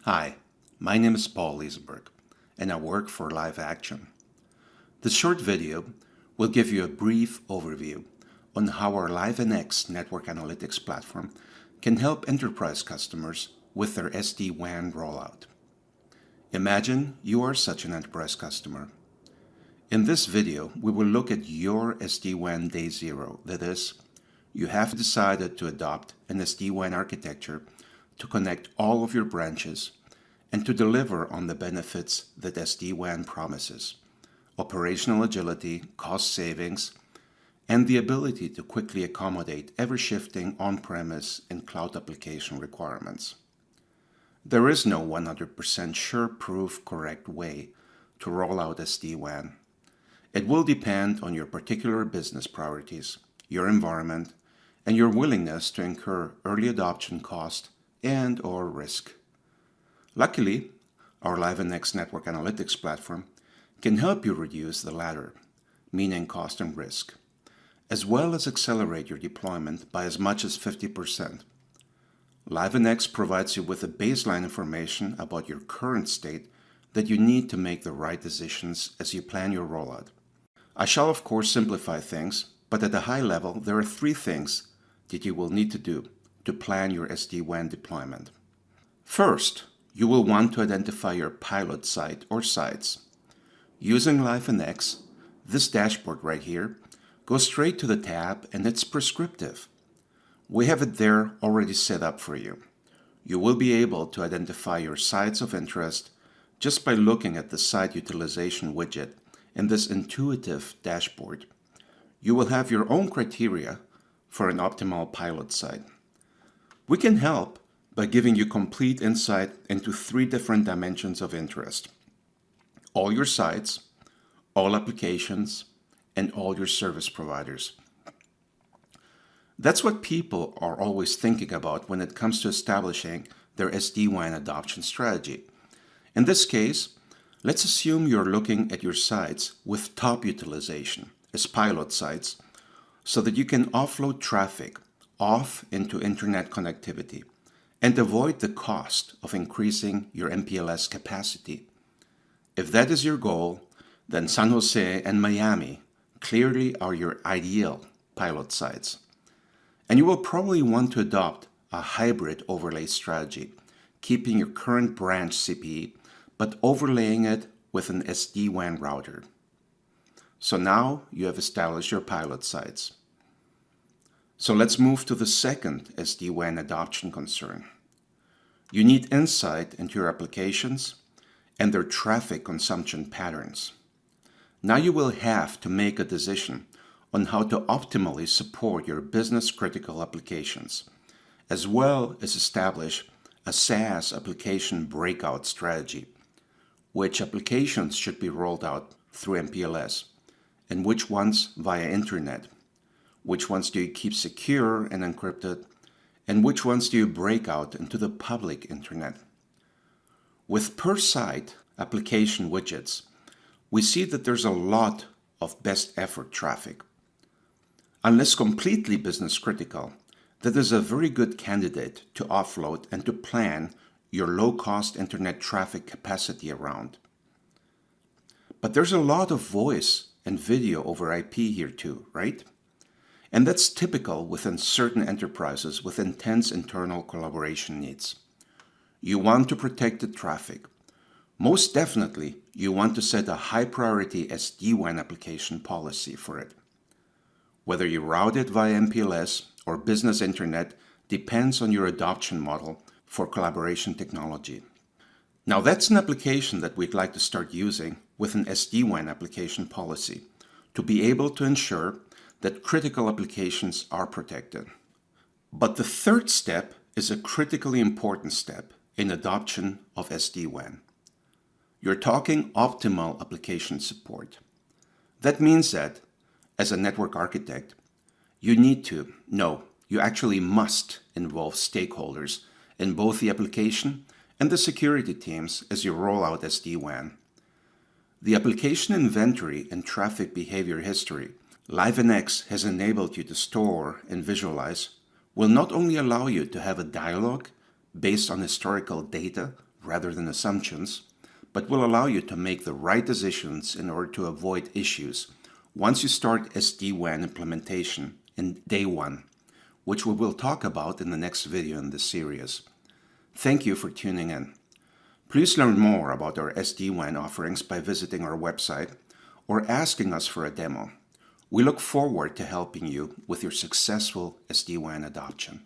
Hi, my name is Paul Liesenberg, and I work for Live Action. This short video will give you a brief overview on how our LiveNX network analytics platform can help enterprise customers with their SD-WAN rollout. Imagine you are such an enterprise customer. In this video, we will look at your SD-WAN day zero. That is, you have decided to adopt an SD-WAN architecture to connect all of your branches and to deliver on the benefits that SD-WAN promises: operational agility, cost savings, and the ability to quickly accommodate ever-shifting on-premise and cloud application requirements. There is no 100% sure-proof correct way to roll out SD-WAN. It will depend on your particular business priorities, your environment, and your willingness to incur early adoption cost and/or risk. Luckily, our LiveNX network analytics platform can help you reduce the latter, meaning cost and risk, as well as accelerate your deployment by as much as 50%. LiveNX provides you with the baseline information about your current state that you need to make the right decisions as you plan your rollout. I shall of course simplify things, but at a high level there are three things that you will need to do to plan your SD-WAN deployment. First, you will want to identify your pilot site or sites. Using LiveNX, this dashboard right here goes straight to the tab and it's prescriptive. We have it there already set up for you. You will be able to identify your sites of interest just by looking at the site utilization widget in this intuitive dashboard. You will have your own criteria for an optimal pilot site. We can help by giving you complete insight into three different dimensions of interest: all your sites, all applications, and all your service providers. That's what people are always thinking about when it comes to establishing their SD-WAN adoption strategy. In this case, let's assume you're looking at your sites with top utilization as pilot sites so that you can offload traffic off into internet connectivity and avoid the cost of increasing your MPLS capacity. If that is your goal, then San Jose and Miami clearly are your ideal pilot sites. And you will probably want to adopt a hybrid overlay strategy, keeping your current branch CPE, but overlaying it with an SD-WAN router. So now you have established your pilot sites. So let's move to the second SD-WAN adoption concern. You need insight into your applications and their traffic consumption patterns. Now you will have to make a decision on how to optimally support your business-critical applications, as well as establish a SaaS application breakout strategy. Which applications should be rolled out through MPLS, and which ones via internet? Which ones do you keep secure and encrypted, and which ones do you break out into the public internet? With per site application widgets, we see that there's a lot of best effort traffic. Unless completely business critical, that is a very good candidate to offload and to plan your low-cost internet traffic capacity around. But there's a lot of voice and video over IP here too, right? And that's typical within certain enterprises with intense internal collaboration needs. You want to protect the traffic. Most definitely, you want to set a high-priority SD-WAN application policy for it. Whether you route it via MPLS or business internet depends on your adoption model for collaboration technology. Now that's an application that we'd like to start using with an SD-WAN application policy to be able to ensure that critical applications are protected. But the third step is a critically important step in adoption of SD-WAN. You're talking optimal application support. That means that, as a network architect, you need to, no, you actually must involve stakeholders in both the application and the security teams as you roll out SD-WAN. The application inventory and traffic behavior history LiveNX has enabled you to store and visualize will not only allow you to have a dialogue based on historical data rather than assumptions, but will allow you to make the right decisions in order to avoid issues once you start SD-WAN implementation in day one, which we will talk about in the next video in this series. Thank you for tuning in. Please learn more about our SD-WAN offerings by visiting our website or asking us for a demo. We look forward to helping you with your successful SD-WAN adoption.